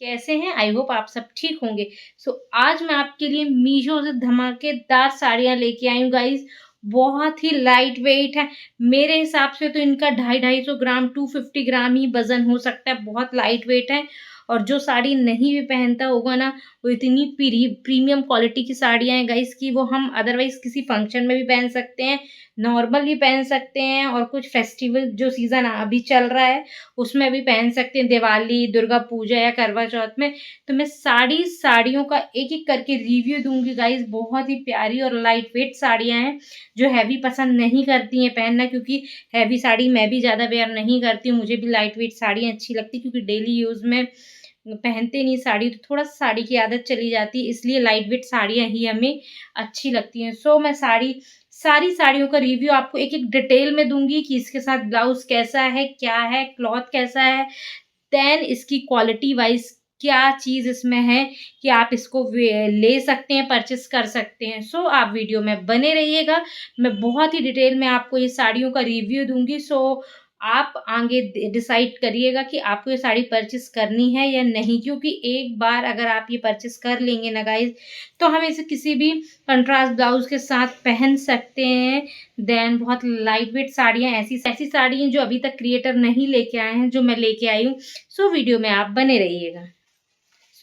कैसे हैं? I hope आप सब ठीक होंगे। आज मैं आपके लिए मीशो से धमाकेदार साड़ियाँ लेके आई हूँ गाइज़। बहुत ही लाइट वेट है। मेरे हिसाब से तो इनका 250-250 ग्राम 250 ग्राम ही वज़न हो सकता है, बहुत लाइट वेट है। और जो साड़ी नहीं भी पहनता होगा ना, वो इतनी प्रीमियम क्वालिटी की साड़ियाँ हैं गाइज़ कि वो हम अदरवाइज़ किसी फंक्शन में भी पहन सकते हैं, नॉर्मल भी पहन सकते हैं और कुछ फेस्टिवल जो सीज़न अभी चल रहा है उसमें भी पहन सकते हैं, दिवाली, दुर्गा पूजा या करवा चौथ में। तो मैं साड़ियों का एक-एक करके रिव्यू दूँगी गाइज़। बहुत ही प्यारी और लाइट वेट साड़ियाँ हैं, जो हेवी पसंद नहीं करती हैं पहनना, क्योंकि हेवी साड़ी मैं भी ज़्यादा वेयर नहीं करती हूँ। मुझे भी लाइट वेट साड़ियाँ अच्छी लगती हैं, क्योंकि डेली यूज़ में पहनते नहीं साड़ी, तो थोड़ा साड़ी की आदत चली जाती है, इसलिए लाइट वेट साड़ियाँ ही हमें अच्छी लगती हैं। मैं सारी साड़ियों का रिव्यू आपको एक-एक डिटेल में दूँगी कि इसके साथ ब्लाउज़ कैसा है, क्या है, क्लॉथ कैसा है, देन इसकी क्वालिटी वाइज़ क्या चीज़ इसमें है कि आप इसको ले सकते हैं, परचेज़ कर सकते हैं। आप वीडियो में बने रहिएगा। मैं बहुत ही डिटेल में आपको ये साड़ियों का रिव्यू दूँगी। आप आगे डिसाइड करिएगा कि आपको ये साड़ी परचेज़ करनी है या नहीं, क्योंकि एक बार अगर आप ये परचेज़ कर लेंगे ना गाइज़, तो हम इसे किसी भी कंट्रास्ट ब्लाउज़ के साथ पहन सकते हैं। देन बहुत लाइट वेट साड़ियाँ, ऐसी ऐसी साड़ी हैं जो अभी तक क्रिएटर नहीं लेके आए हैं, जो मैं लेके आई हूँ। वीडियो में आप बने रहिएगा।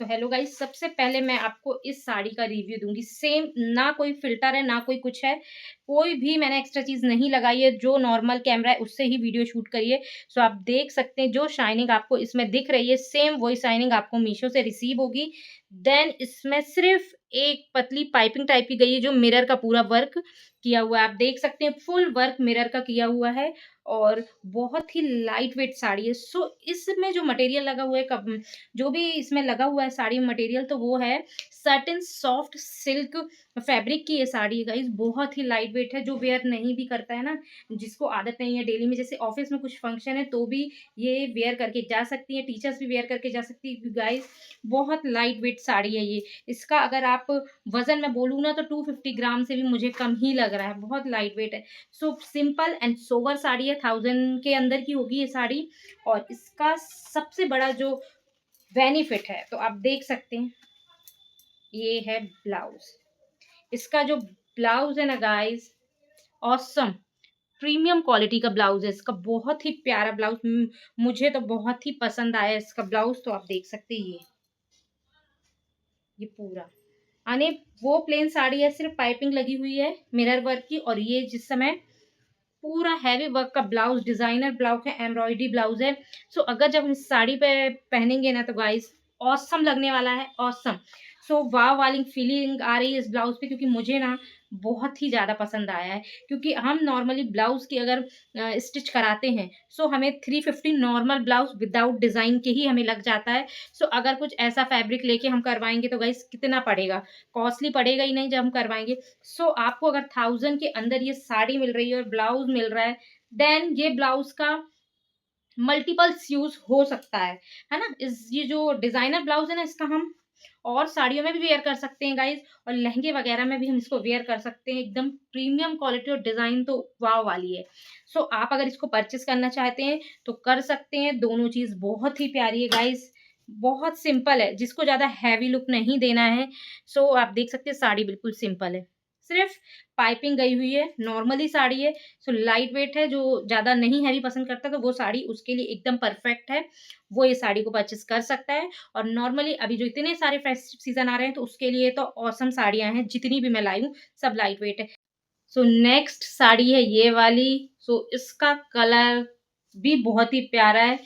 हेलो गाइस, सबसे पहले मैं आपको इस साड़ी का रिव्यू दूँगी। सेम, ना कोई फ़िल्टर है, ना कोई कुछ है। कोई भी मैंने एक्स्ट्रा चीज़ नहीं लगाई है, जो नॉर्मल कैमरा है उससे ही वीडियो शूट करी है। आप देख सकते हैं जो शाइनिंग आपको इसमें दिख रही है, सेम वही शाइनिंग आपको मीशो से रिसीव होगी। देन इसमें सिर्फ़ एक पतली पाइपिंग टाइप की गई है, जो मिरर का पूरा वर्क किया हुआ है। आप देख सकते हैं फुल वर्क मिरर का किया हुआ है और बहुत ही लाइट वेट साड़ी है। इसमें जो मटेरियल लगा हुआ है, जो भी इसमें लगा हुआ है साड़ी मटेरियल, तो वो है सैटिन सॉफ्ट सिल्क फैब्रिक की ये साड़ी है गाइस। बहुत ही लाइट वेट है, जो वेयर नहीं भी करता है ना, जिसको आदत नहीं है डेली में, जैसे ऑफिस में कुछ फंक्शन है तो भी ये वेयर करके जा सकती है, टीचर्स भी वेयर करके जा सकती है गाइस। बहुत लाइट वेट साड़ी है ये। इसका अगर आप वजन में बोलूँ ना, तो 250 ग्राम से भी मुझे कम ही लग रहा है। बहुत लाइट वेट है। सिंपल एंड सोबर साड़ी है, 1000 के अंदर की होगी ये साड़ी। और इसका सबसे बड़ा जो बेनिफिट है, तो आप देख सकते हैं, ये है ब्लाउज। इसका जो ब्लाउज है ना गाइस, ऑसम प्रीमियम क्वालिटी का ब्लाउज है इसका। बहुत ही प्यारा ब्लाउज, मुझे तो बहुत ही पसंद आया इसका ब्लाउज। तो आप देख सकते हैं, ये पूरा आने वो प्लेन साड़ी है, सिर्फ पाइपिंग लगी हुई है मिरर वर्क की। और ये जिस समय पूरा हैवी वर्क का ब्लाउज, डिजाइनर ब्लाउज है, एम्ब्रॉयडरी ब्लाउज है। अगर जब हम इस साड़ी पे पहनेंगे ना, तो गाइस ऑसम लगने वाला है, ऑसम। वाव वाली फीलिंग आ रही है इस ब्लाउज पे, क्योंकि मुझे ना बहुत ही ज़्यादा पसंद आया है। क्योंकि हम नॉर्मली ब्लाउज की अगर स्टिच कराते हैं, हमें 350 नॉर्मल ब्लाउज विदाउट डिज़ाइन के ही हमें लग जाता है। अगर कुछ ऐसा फैब्रिक लेके हम करवाएंगे तो गाइस कितना पड़ेगा, कॉस्टली पड़ेगा ही नहीं जब हम करवाएंगे। आपको अगर 1000 के अंदर ये साड़ी मिल रही है और ब्लाउज मिल रहा है, देन ये ब्लाउज का मल्टीपल्स यूज हो सकता है ना। ये जो डिजाइनर ब्लाउज है ना, इसका हम और साड़ियों में भी वेयर कर सकते हैं गाइज, और लहंगे वगैरह में भी हम इसको वेयर कर सकते हैं। एकदम प्रीमियम क्वालिटी और डिजाइन तो वाव वाली है। आप अगर इसको परचेस करना चाहते हैं तो कर सकते हैं। दोनों चीज बहुत ही प्यारी है गाइज, बहुत सिंपल है, जिसको ज्यादा हैवी लुक नहीं देना है। आप देख सकते हैं साड़ी बिल्कुल सिंपल है, सिर्फ पाइपिंग गई हुई है, नॉर्मली साड़ी है। लाइट वेट है, जो ज़्यादा नहीं हैवी पसंद करता तो वो साड़ी उसके लिए एकदम परफेक्ट है। वो ये साड़ी को परचेस कर सकता है। और नॉर्मली अभी जो इतने सारे फेस्टिव सीजन आ रहे हैं, तो उसके लिए तो ऑसम साड़ियाँ हैं, जितनी भी मैं लाई हूँ सब लाइट वेट है। नेक्स्ट साड़ी है ये वाली। इसका कलर भी बहुत ही प्यारा है।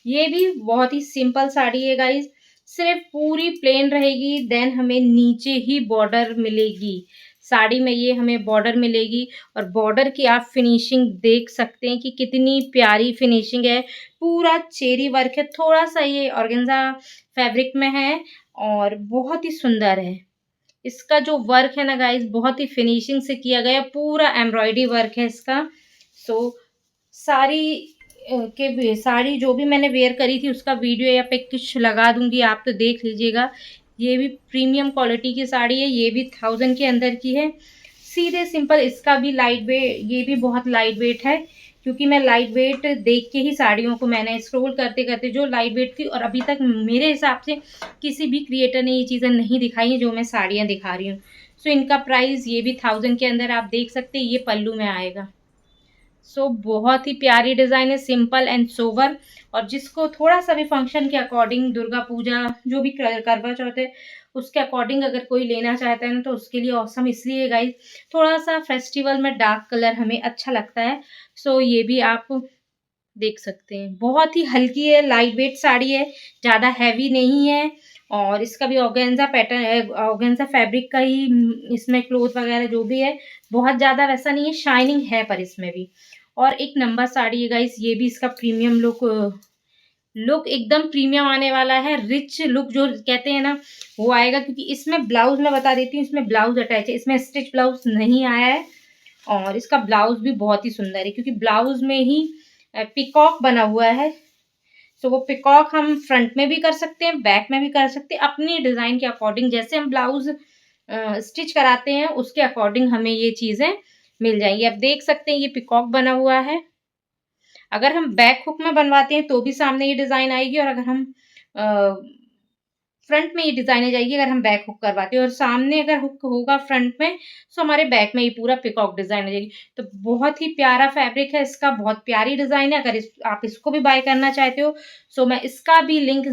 ये भी बहुत ही सिंपल साड़ी है गाइज, सिर्फ पूरी प्लेन रहेगी। देन हमें नीचे ही बॉर्डर मिलेगी साड़ी में, ये हमें बॉर्डर मिलेगी। और बॉर्डर की आप फिनिशिंग देख सकते हैं कि कितनी प्यारी फिनिशिंग है। पूरा चेरी वर्क है, थोड़ा सा ये ऑर्गेन्जा फैब्रिक में है और बहुत ही सुंदर है। इसका जो वर्क है ना गाइस, बहुत ही फिनिशिंग से किया गया, पूरा एम्ब्रॉयडरी वर्क है इसका। साड़ी जो भी मैंने वेयर करी थी उसका वीडियो या पिक कुछ लगा दूंगी, आप तो देख लीजिएगा। ये भी प्रीमियम क्वालिटी की साड़ी है, ये भी 1000 के अंदर की है। सीधे सिंपल, इसका भी लाइट वेट, ये भी बहुत लाइट वेट है। क्योंकि मैं लाइट वेट देख के ही साड़ियों को मैंने स्क्रॉल करते करते जो लाइट वेट थी, और अभी तक मेरे हिसाब से किसी भी क्रिएटर ने ये चीज़ें नहीं दिखाई हैं जो मैं साड़ियाँ दिखा रही हूँ। सो इनका प्राइस ये भी 1000 के अंदर आप देख सकते हैं, ये पल्लू में आएगा। सो बहुत ही प्यारी डिज़ाइन है, सिंपल एंड सोबर। और जिसको थोड़ा सा भी फंक्शन के अकॉर्डिंग, दुर्गा पूजा जो भी करवा चौथ है उसके अकॉर्डिंग अगर कोई लेना चाहता है ना, तो उसके लिए ऑसम। इसलिए गाइस थोड़ा सा फेस्टिवल में डार्क कलर हमें अच्छा लगता है। सो ये भी आप देख सकते हैं, बहुत ही हल्की है, लाइट वेट साड़ी है, ज़्यादा हैवी नहीं है। और इसका भी ऑर्गेन्जा पैटर्न है, ऑर्गेन्जा फैब्रिक का ही इसमें क्लोथ वगैरह जो भी है, बहुत ज़्यादा वैसा नहीं है, शाइनिंग है पर इसमें भी। और एक नंबर साड़ी है गाइस, ये भी इसका प्रीमियम लुक एकदम प्रीमियम आने वाला है। रिच लुक जो कहते हैं ना, वो आएगा। क्योंकि इसमें ब्लाउज मैं बता देती हूँ, इसमें ब्लाउज अटैच है, इसमें स्टिच ब्लाउज नहीं आया है। और इसका ब्लाउज भी बहुत ही सुंदर है, क्योंकि ब्लाउज में ही पिकॉक बना हुआ है। सो वो पिकॉक हम फ्रंट में भी कर सकते हैं, बैक में भी कर सकते हैं, अपनी डिज़ाइन के अकॉर्डिंग। जैसे हम ब्लाउज स्टिच कराते हैं उसके अकॉर्डिंग हमें ये चीज़ें मिल जाएंगी। आप देख सकते हैं ये पिकॉक बना हुआ है। अगर हम बैक हुक में बनवाते हैं तो भी सामने ये डिज़ाइन आएगी, और अगर हम फ्रंट में ये डिज़ाइन आ जाएगी अगर हम बैक हुक करवाते हैं। और सामने अगर हुक होगा फ्रंट में, तो हमारे बैक में ये पूरा पिकॉक डिज़ाइन आ जाएगी। तो बहुत ही प्यारा फैब्रिक है इसका, बहुत प्यारी डिज़ाइन है। अगर आप इसको भी बाय करना चाहते हो, सो मैं इसका भी लिंक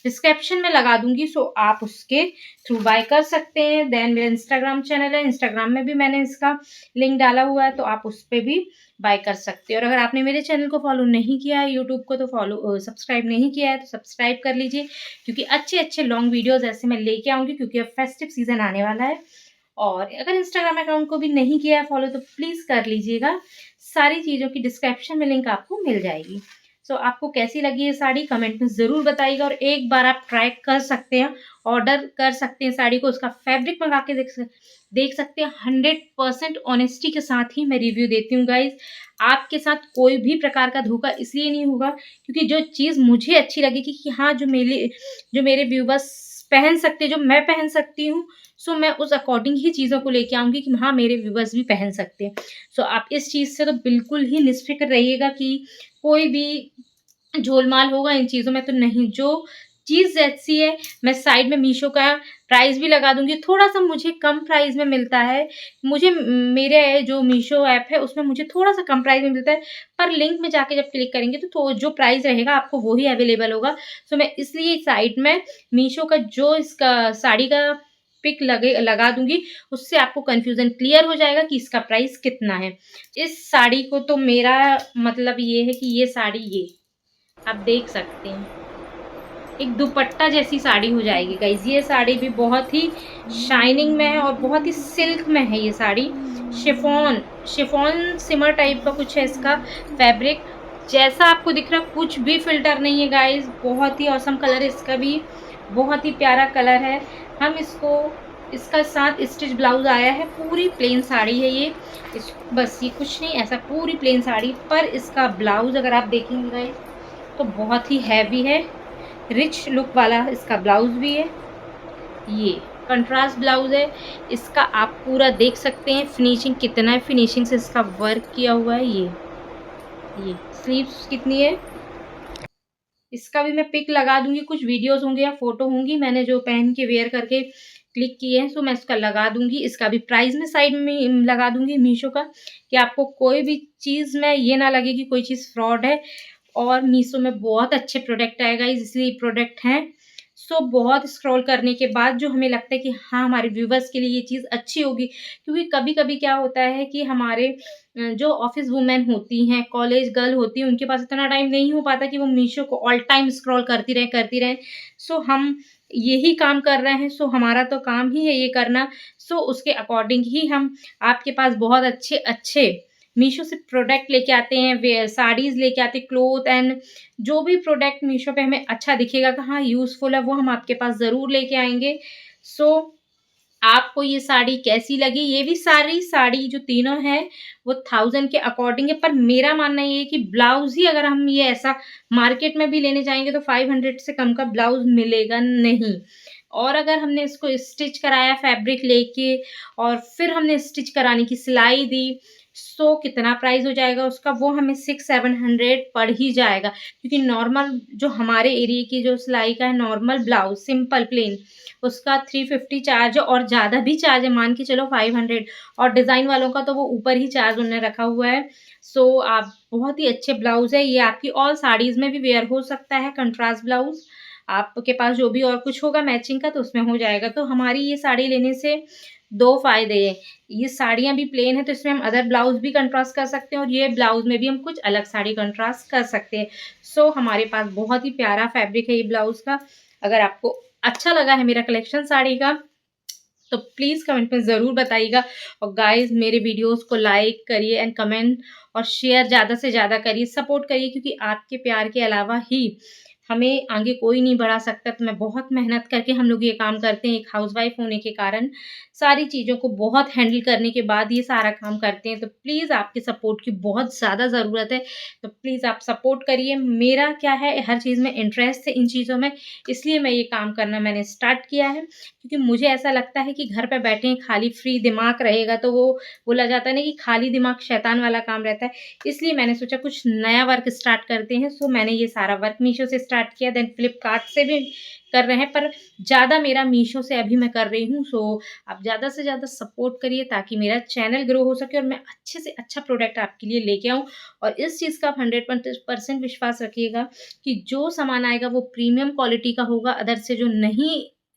डिस्क्रिप्शन में लगा दूंगी। सो आप उसके थ्रू बाय कर सकते हैं। देन मेरा इंस्टाग्राम चैनल है, इंस्टाग्राम में भी मैंने इसका लिंक डाला हुआ है, तो आप उस पर भी बाय कर सकते हो। और अगर आपने मेरे चैनल को फॉलो नहीं किया है, यूट्यूब को, तो सब्सक्राइब नहीं किया है तो सब्सक्राइब कर लीजिए, क्योंकि अच्छे अच्छे लॉन्ग वीडियोज़ ऐसे मैं लेके आऊँगी, क्योंकि अब फेस्टिव सीजन आने वाला है। और अगर इंस्टाग्राम अकाउंट को भी नहीं किया है फॉलो, तो प्लीज़ कर लीजिएगा। सारी चीज़ों की डिस्क्रिप्शन में लिंक आपको मिल जाएगी। सो आपको कैसी लगी ये साड़ी कमेंट में ज़रूर बताइएगा, और एक बार आप ट्राई कर सकते हैं, ऑर्डर कर सकते हैं साड़ी को, उसका फैब्रिक मंगा के देख सकते हैं। 100% ऑनेस्टी के साथ ही मैं रिव्यू देती हूँ गाइज। आपके साथ कोई भी प्रकार का धोखा इसलिए नहीं होगा, क्योंकि जो चीज़ मुझे अच्छी लगेगी कि हाँ, जो मेरे व्यूवर्स पहन सकते, जो मैं पहन सकती हूँ, सो मैं उस अकॉर्डिंग ही चीज़ों को लेके आऊँगी कि हाँ, मेरे व्यूवर्स भी पहन सकते हैं। सो आप इस चीज़ से तो बिल्कुल ही निश्चित रहिएगा कि कोई भी झोलमाल होगा इन चीज़ों में तो नहीं। जो चीज़ जैसी है, मैं साइड में मीशो का प्राइस भी लगा दूँगी। थोड़ा-सा मुझे कम प्राइस में मिलता है। मुझे मेरे जो मीशो ऐप है उसमें मुझे थोड़ा-सा कम प्राइस में मिलता है, पर लिंक में जाके जब क्लिक करेंगे तो जो प्राइस रहेगा आपको वो ही अवेलेबल होगा। सो मैं इसलिए साइड में मीशो का जो इसका साड़ी का पिक लगा दूँगी, उससे आपको कन्फ्यूज़न क्लियर हो जाएगा कि इसका प्राइस कितना है। इस साड़ी को तो मेरा मतलब ये है कि ये साड़ी आप देख सकते हैं, एक दुपट्टा जैसी साड़ी हो जाएगी गाइज़। ये साड़ी भी बहुत ही शाइनिंग में है और बहुत ही सिल्क में है ये साड़ी। शिफॉन शिफॉन सिमर टाइप का कुछ है इसका फैब्रिक। जैसा आपको दिख रहा है, कुछ भी फ़िल्टर नहीं है गाइज़। बहुत ही ऑसम कलर है इसका भी, बहुत ही प्यारा कलर है। हम इसका साथ स्टिच ब्लाउज़ आया है, पूरी प्लेन साड़ी है ये। बस ये कुछ नहीं, ऐसा पूरी प्लेन साड़ी पर इसका ब्लाउज़ अगर आप देखेंगे गाइज़, तो बहुत ही हैवी है, रिच लुक वाला इसका ब्लाउज़ भी है। ये कंट्रास्ट ब्लाउज़ है इसका, आप पूरा देख सकते हैं फिनिशिंग कितना है, फिनिशिंग से इसका वर्क किया हुआ है। ये स्लीव्स कितनी है, इसका भी मैं पिक लगा दूँगी, कुछ वीडियोज़ होंगे या फ़ोटो होंगी मैंने जो पहन के वेयर करके क्लिक किए हैं, सो मैं इसका लगा दूँगी। इसका भी प्राइस मैं साइड में लगा दूँगी मीशो का, कि आपको कोई भी चीज़ में ये ना लगे कि कोई चीज़ फ्रॉड है। और मीशो में बहुत अच्छे प्रोडक्ट आए गाइस, इसलिए प्रोडक्ट हैं। सो बहुत स्क्रॉल करने के बाद जो हमें लगता है कि हाँ, हमारे व्यूवर्स के लिए ये चीज़ अच्छी होगी, क्योंकि कभी-कभी क्या होता है कि हमारे जो ऑफ़िस वूमेन होती हैं, कॉलेज गर्ल होती हैं, उनके पास इतना टाइम नहीं हो पाता कि वो मीशो को ऑल टाइम स्क्रॉल करती रहें। सो हम यही काम कर रहे हैं, सो हमारा तो काम ही है ये करना। सो उसके अकॉर्डिंग ही हम आपके पास बहुत अच्छे-अच्छे मीशो से प्रोडक्ट लेके आते हैं, साड़ीज़ लेके आते हैं, क्लॉथ एंड जो भी प्रोडक्ट मीशो पे हमें अच्छा दिखेगा कि हाँ, यूज़फुल है, वो हम आपके पास ज़रूर लेके आएँगे। सो आपको ये साड़ी कैसी लगी? ये भी सारी साड़ी जो तीनों हैं वो 1000 के अकॉर्डिंग है, पर मेरा मानना ये है कि ब्लाउज़ ही अगर हम ये ऐसा मार्केट में भी लेने जाएँगे तो 500 से कम का ब्लाउज़ मिलेगा नहीं। और अगर हमने इसको स्टिच कराया फैब्रिक लेके, और फिर हमने स्टिच कराने की सिलाई दी, सो कितना प्राइस हो जाएगा उसका, वो हमें 600-700 पड़ ही जाएगा, क्योंकि नॉर्मल जो हमारे एरिया की जो सिलाई का है नॉर्मल ब्लाउज सिंपल प्लेन, उसका 350 चार्ज है और ज़्यादा भी चार्ज है, मान के चलो 500, और डिज़ाइन वालों का तो वो ऊपर ही चार्ज उन्होंने रखा हुआ है। सो आप बहुत ही अच्छे ब्लाउज़ है ये, आपकी ऑल साड़ीज़ में भी वेयर हो सकता है कंट्रास्ट ब्लाउज़। आपके पास जो भी और कुछ होगा मैचिंग का तो उसमें हो जाएगा। तो हमारी ये साड़ी लेने से 2 फ़ायदे हैं, ये साड़ियाँ भी प्लेन है तो इसमें हम अदर ब्लाउज़ भी कंट्रास्ट कर सकते हैं और ये ब्लाउज़ में भी हम कुछ अलग साड़ी कंट्रास्ट कर सकते हैं। सो हमारे पास बहुत ही प्यारा फैब्रिक है ये ब्लाउज़ का। अगर आपको अच्छा लगा है मेरा कलेक्शन साड़ी का, तो प्लीज़ कमेंट में ज़रूर बताइएगा, और गाइज़ मेरे वीडियोज़ को लाइक करिए एंड कमेंट और शेयर ज़्यादा से ज़्यादा करिए, सपोर्ट करिए, क्योंकि आपके प्यार के अलावा ही हमें आगे कोई नहीं बढ़ा सकता। तो मैं बहुत मेहनत करके हम लोग ये काम करते हैं, एक हाउसवाइफ़ होने के कारण सारी चीज़ों को बहुत हैंडल करने के बाद ये सारा काम करते हैं। तो प्लीज़ आपके सपोर्ट की बहुत ज़्यादा ज़रूरत है, तो प्लीज़ आप सपोर्ट करिए। मेरा क्या है, हर चीज़ में इंटरेस्ट है इन चीज़ों में, इसलिए मैं ये काम करना मैंने स्टार्ट किया है, क्योंकि मुझे ऐसा लगता है कि घर पे बैठे हैं खाली फ्री दिमाग रहेगा तो वो बोला जाता है ना कि खाली दिमाग शैतान वाला काम रहता है। इसलिए मैंने सोचा कुछ नया वर्क स्टार्ट करते हैं। सो मैंने ये सारा वर्क मीशो से स्टार्ट किया, देन फ्लिपकार्ट से भी कर रहे हैं, पर ज़्यादा मेरा मीशो से अभी मैं कर रही हूँ। सो आप ज़्यादा से ज़्यादा सपोर्ट करिए ताकि मेरा चैनल ग्रो हो सके और मैं अच्छे से अच्छा प्रोडक्ट आपके लिए लेके आऊँ। और इस चीज़ का आप 100% विश्वास रखिएगा कि जो सामान आएगा वो प्रीमियम क्वालिटी का होगा। अदर से जो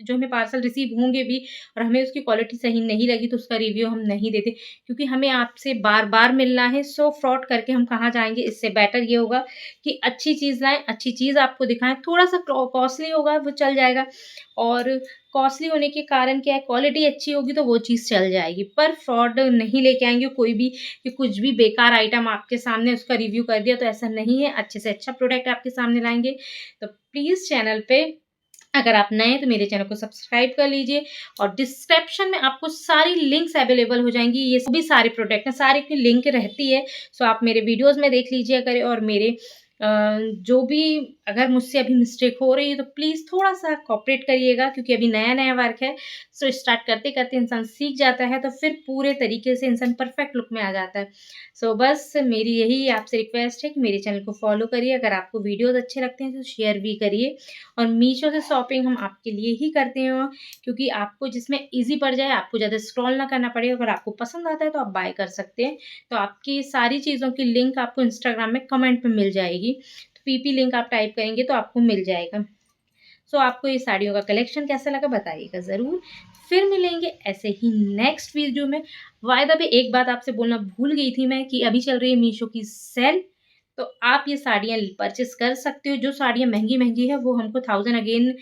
हमें पार्सल रिसीव होंगे भी और हमें उसकी क्वालिटी सही नहीं लगी तो उसका रिव्यू हम नहीं देते, क्योंकि हमें आपसे बार-बार मिलना है। सो फ्रॉड करके हम कहाँ जाएँगे, इससे बेटर ये होगा कि अच्छी चीज़ लाएँ, अच्छी चीज़ आपको दिखाएँ। थोड़ा-सा कॉस्टली होगा वो चल जाएगा, और कॉस्टली होने के कारण क्या है, क्वालिटी अच्छी होगी तो वो चीज़ चल जाएगी, पर फ्रॉड नहीं लेके आएँगे कोई भी कि कुछ भी बेकार आइटम आपके सामने उसका रिव्यू कर दिया, तो ऐसा नहीं है। अच्छे से अच्छा प्रोडक्ट आपके सामने लाएँगे। तो प्लीज़ चैनल पे अगर आप नए हैं तो मेरे चैनल को सब्सक्राइब कर लीजिए, और डिस्क्रिप्शन में आपको सारी लिंक्स अवेलेबल हो जाएँगी। ये सभी सारे प्रोडक्ट हैं, सारी की लिंक रहती है। सो आप मेरे वीडियोज़ में देख लीजिए करें, और मेरे अ, जो भी अगर मुझसे अभी मिस्टेक हो रही है तो प्लीज़ थोड़ा-सा कोऑपरेट करिएगा, क्योंकि अभी नया-नया वर्क है। सो स्टार्ट करते-करते इंसान सीख जाता है तो फिर पूरे तरीके से इंसान परफेक्ट लुक में आ जाता है। सो बस मेरी यही आपसे रिक्वेस्ट है कि मेरे चैनल को फॉलो करिए। अगर आपको वीडियोज़ अच्छे लगते हैं तो शेयर भी करिए, और मीशो से शॉपिंग हम आपके लिए ही करते हैं, क्योंकि आपको जिसमें ईज़ी पड़ जाए, आपको ज़्यादा स्क्रॉल ना करना पड़े। अगर आपको पसंद आता है तो आप बाय कर सकते हैं। तो आपकी सारी चीज़ों की लिंक आपको इंस्टाग्राम में कमेंट में मिल जाएगी। तो पीपी लिंक आप टाइप करेंगे तो आपको मिल जाएगा। सो आपको ये साड़ियों का कलेक्शन कैसा लगा बताइएगा ज़रूर। फिर मिलेंगे ऐसे ही नेक्स्ट वीडियो में। बाय द वे एक बात आपसे बोलना भूल गई थी मैं, कि अभी चल रही है मीशो की सेल, तो आप ये साड़ियाँ परचेज़ कर सकते हो। जो साड़ियाँ महँगी-महँगी है वो हमको 1000 अगेन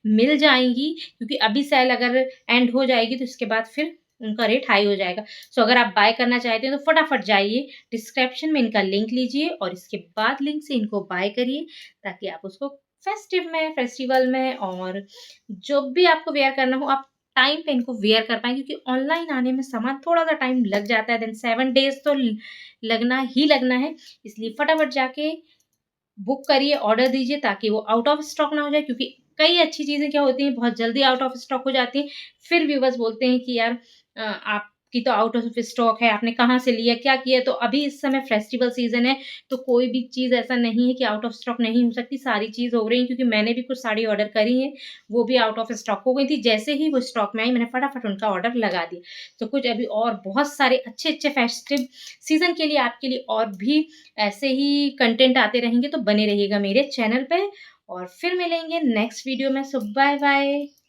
मिल जाएँगी, क्योंकि अभी सेल अगर एंड हो जाएगी तो इसके बाद फिर उनका रेट हाई हो जाएगा। सो अगर आप बाय करना चाहते हैं तो फटाफट जाइए, डिस्क्रिप्शन में इनका लिंक लीजिए और इसके बाद लिंक से इनको बाय करिए, ताकि आप उसको फेस्टिवल में और जो भी आपको वेयर करना हो आप टाइम पे इनको वेयर कर पाएँ, क्योंकि ऑनलाइन आने में सामान थोड़ा-सा टाइम लग जाता है, देन 7 डेज़ तो लगना ही लगना है। इसलिए फटाफट जाके बुक करिए, ऑर्डर दीजिए, ताकि वो आउट ऑफ स्टॉक ना हो जाए, क्योंकि कई अच्छी चीज़ें क्या होती हैं बहुत जल्दी आउट ऑफ स्टॉक हो जाती हैं। फिर व्यूअर्स बोलते हैं कि यार आपकी तो आउट ऑफ स्टॉक है, आपने कहाँ से लिया, क्या किया? तो अभी इस समय फेस्टिवल सीज़न है, तो कोई भी चीज़ ऐसा नहीं है कि आउट ऑफ स्टॉक नहीं हो सकती, सारी चीज़ हो रही है, क्योंकि मैंने भी कुछ साड़ी ऑर्डर करी हैं, वो भी आउट ऑफ स्टॉक हो गई थी। जैसे ही वो स्टॉक में आई मैंने फटाफट उनका ऑर्डर लगा दिया। तो कुछ अभी और बहुत सारे अच्छे-अच्छे फेस्टिव सीज़न के लिए आपके लिए और भी ऐसे ही कंटेंट आते रहेंगे, तो बने रहिएगा मेरे चैनल पे, और फिर मिलेंगे नेक्स्ट वीडियो में। सो बाय बाय।